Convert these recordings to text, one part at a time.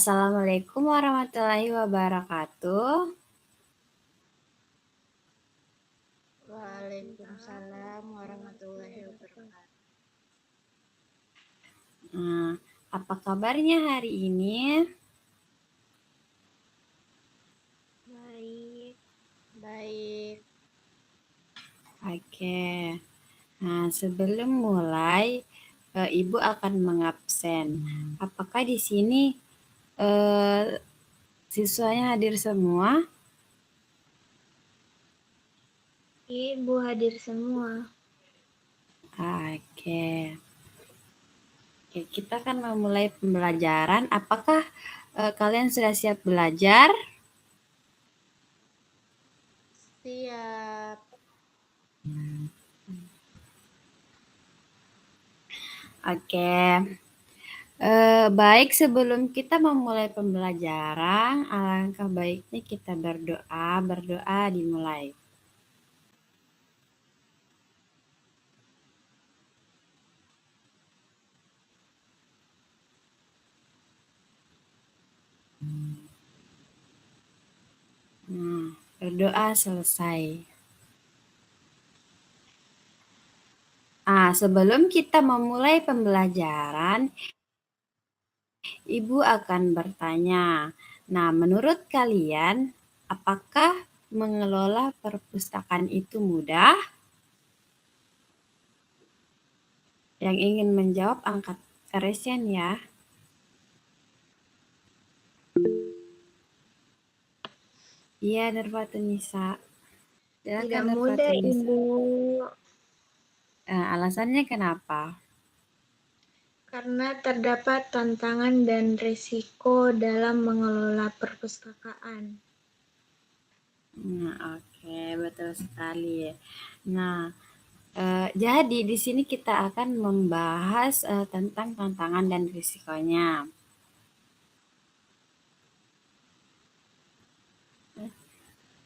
Assalamualaikum warahmatullahi wabarakatuh. Waalaikumsalam warahmatullahi wabarakatuh. Nah, apa kabarnya hari ini? Baik, baik. Oke. Nah, sebelum mulai, Ibu akan mengabsen. Apakah di sini siswanya hadir semua? Ibu hadir semua. Oke. Oke, kita akan memulai pembelajaran. Apakah kalian sudah siap belajar? Siap. Oke. Baik, sebelum kita memulai pembelajaran, alangkah baiknya kita berdoa. Berdoa dimulai. Nah, berdoa selesai. Sebelum kita memulai pembelajaran, Ibu akan bertanya. Nah, menurut kalian, apakah mengelola perpustakaan itu mudah? Yang ingin menjawab angkat resen ya. Iya, Nurfatunisa. Tidak mudah, Ibu. Alasannya kenapa? Karena terdapat tantangan dan risiko dalam mengelola perpustakaan. Oke, betul sekali. Nah, jadi di sini kita akan membahas tentang tantangan dan risikonya.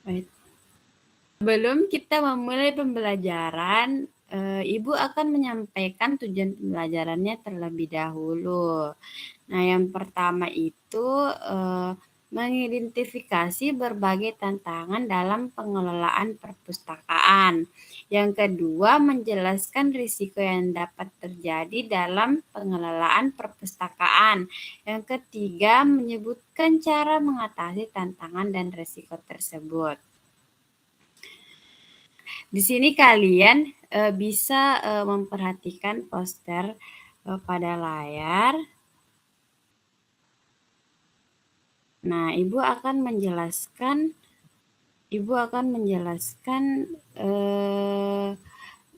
Baik. Sebelum kita memulai pembelajaran, Ibu akan menyampaikan tujuan pembelajarannya terlebih dahulu. Nah, yang pertama itu mengidentifikasi berbagai tantangan dalam pengelolaan perpustakaan. Yang kedua, menjelaskan risiko yang dapat terjadi dalam pengelolaan perpustakaan. Yang ketiga, menyebutkan cara mengatasi tantangan dan risiko tersebut. Di sini kalian bisa memperhatikan poster pada layar. Nah, Ibu akan menjelaskan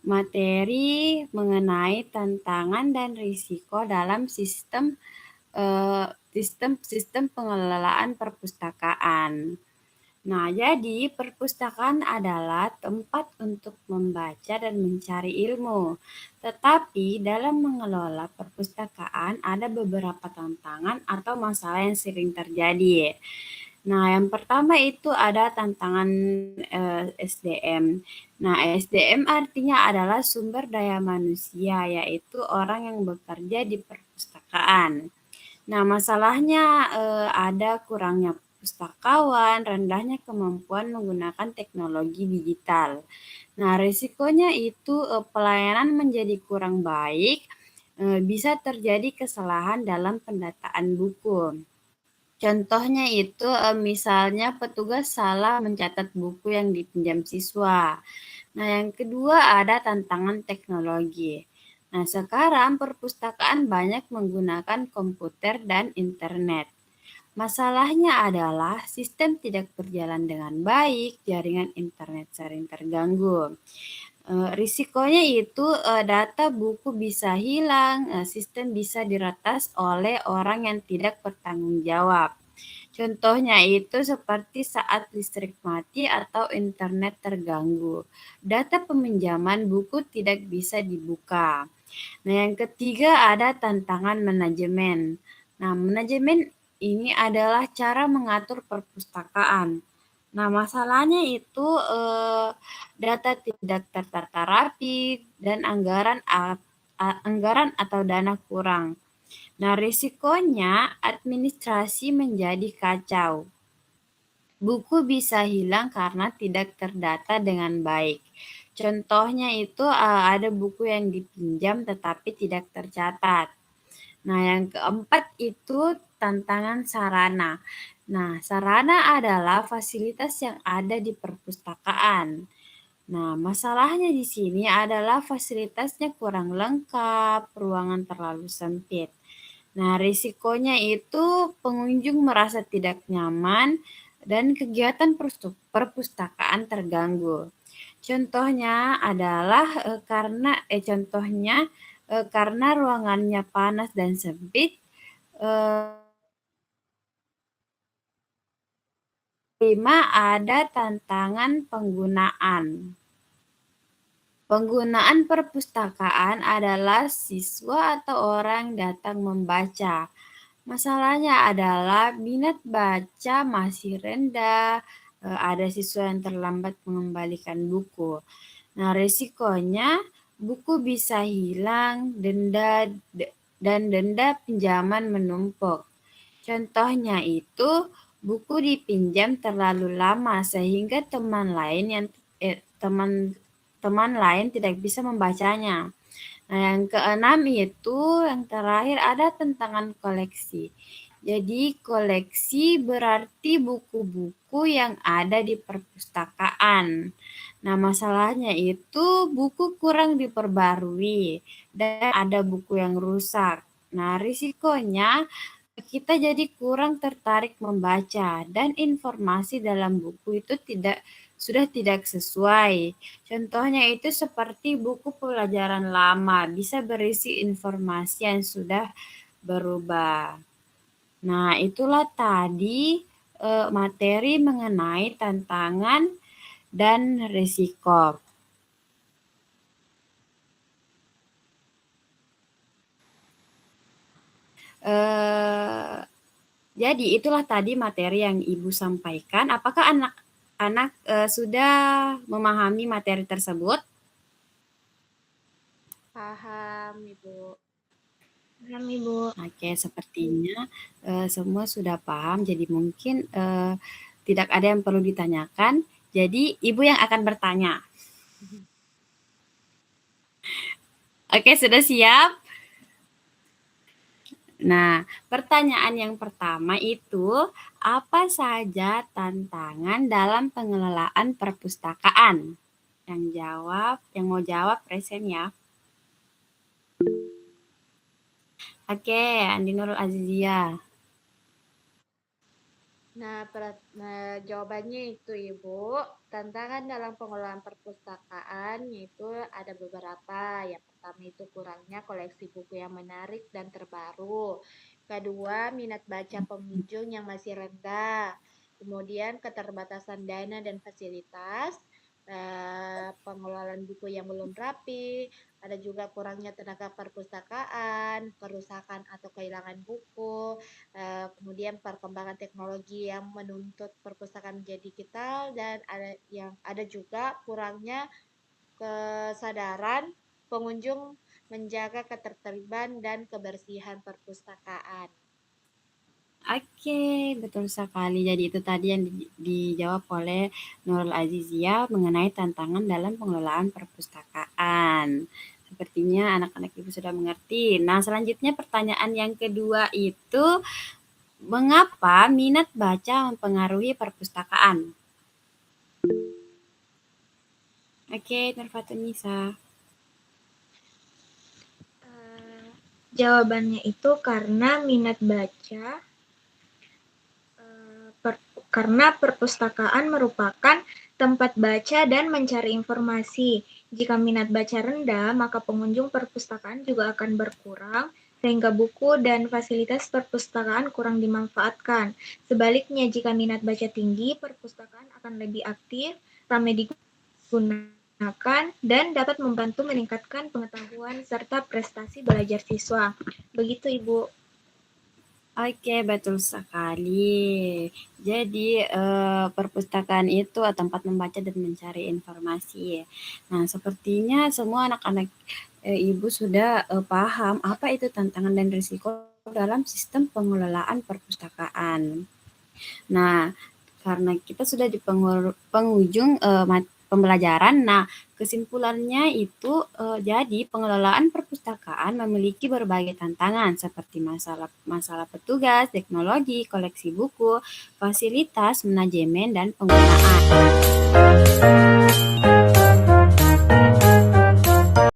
materi mengenai tantangan dan risiko dalam sistem pengelolaan perpustakaan. Nah, jadi perpustakaan adalah tempat untuk membaca dan mencari ilmu. Tetapi dalam mengelola perpustakaan ada beberapa tantangan atau masalah yang sering terjadi. Nah, yang pertama itu ada tantangan SDM. Nah, SDM artinya adalah sumber daya manusia, yaitu orang yang bekerja di perpustakaan. Nah, masalahnya ada kurangnya pustakawan, rendahnya kemampuan menggunakan teknologi digital. Nah, risikonya itu pelayanan menjadi kurang baik, bisa terjadi kesalahan dalam pendataan buku. Contohnya itu misalnya petugas salah mencatat buku yang dipinjam siswa. Nah, yang kedua ada tantangan teknologi. Nah, sekarang perpustakaan banyak menggunakan komputer dan internet. Masalahnya adalah sistem tidak berjalan dengan baik, jaringan internet sering terganggu. Risikonya itu data buku bisa hilang, sistem bisa diretas oleh orang yang tidak bertanggung jawab. Contohnya itu seperti saat listrik mati atau internet terganggu. Data peminjaman buku tidak bisa dibuka. Nah, yang ketiga ada tantangan manajemen. Nah, manajemen ini adalah cara mengatur perpustakaan. Nah, masalahnya itu data tidak tertata rapi dan anggaran atau dana kurang. Nah, risikonya administrasi menjadi kacau. Buku bisa hilang karena tidak terdata dengan baik. Contohnya itu ada buku yang dipinjam tetapi tidak tercatat. Nah, yang keempat itu tantangan sarana. Nah, sarana adalah fasilitas yang ada di perpustakaan. Nah, masalahnya di sini adalah fasilitasnya kurang lengkap, ruangan terlalu sempit. Nah, risikonya itu pengunjung merasa tidak nyaman dan kegiatan perpustakaan terganggu. Contohnya adalah karena ruangannya panas dan sempit. Kelima, ada tantangan penggunaan. Penggunaan perpustakaan adalah siswa atau orang datang membaca. Masalahnya adalah minat baca masih rendah, ada siswa yang terlambat mengembalikan buku. Nah, risikonya buku bisa hilang, dan denda pinjaman menumpuk. Contohnya itu buku dipinjam terlalu lama sehingga teman lain tidak bisa membacanya. Nah, yang keenam itu yang terakhir ada tantangan koleksi. Jadi koleksi berarti buku-buku yang ada di perpustakaan. Nah, masalahnya itu buku kurang diperbarui dan ada buku yang rusak. Nah, risikonya kita jadi kurang tertarik membaca dan informasi dalam buku itu sudah tidak sesuai. Contohnya itu seperti buku pelajaran lama bisa berisi informasi yang sudah berubah. Nah, itulah tadi materi mengenai tantangan dan risiko. Jadi itulah tadi materi yang Ibu sampaikan. Apakah anak-anak sudah memahami materi tersebut? Paham, Ibu. Paham, Ibu. Oke, sepertinya semua sudah paham. Jadi mungkin tidak ada yang perlu ditanyakan. Jadi Ibu yang akan bertanya. Oke, sudah siap? Nah, pertanyaan yang pertama itu, apa saja tantangan dalam pengelolaan perpustakaan? Yang mau jawab present ya. Oke, Andi Nurul Azizia. Nah, jawabannya itu Ibu, tantangan dalam pengelolaan perpustakaan yaitu ada beberapa. Yang pertama itu kurangnya koleksi buku yang menarik dan terbaru. Kedua, minat baca pengunjung yang masih rendah. Kemudian keterbatasan dana dan fasilitas. Pengelolaan buku yang belum rapi, ada juga kurangnya tenaga perpustakaan, kerusakan atau kehilangan buku, kemudian perkembangan teknologi yang menuntut perpustakaan menjadi digital, dan ada juga kurangnya kesadaran pengunjung menjaga ketertiban dan kebersihan perpustakaan. Oke, betul sekali. Jadi itu tadi yang dijawab oleh Nurul Azizia mengenai tantangan dalam pengelolaan perpustakaan. Sepertinya anak-anak Ibu sudah mengerti. Nah, selanjutnya pertanyaan yang kedua itu, mengapa minat baca mempengaruhi perpustakaan? Oke, Nurfatunisa. Jawabannya itu karena minat baca, karena perpustakaan merupakan tempat baca dan mencari informasi. Jika minat baca rendah, maka pengunjung perpustakaan juga akan berkurang, sehingga buku dan fasilitas perpustakaan kurang dimanfaatkan. Sebaliknya, jika minat baca tinggi, perpustakaan akan lebih aktif, ramai digunakan, dan dapat membantu meningkatkan pengetahuan serta prestasi belajar siswa. Begitu, Ibu. Oke, betul sekali. Jadi perpustakaan itu tempat membaca dan mencari informasi. Nah, sepertinya semua anak-anak Ibu sudah paham apa itu tantangan dan risiko dalam sistem pengelolaan perpustakaan. Nah, karena kita sudah di penghujung pembelajaran, nah kesimpulannya itu jadi pengelolaan perpustakaan memiliki berbagai tantangan seperti masalah petugas, teknologi, koleksi buku, fasilitas, manajemen, dan penggunaan.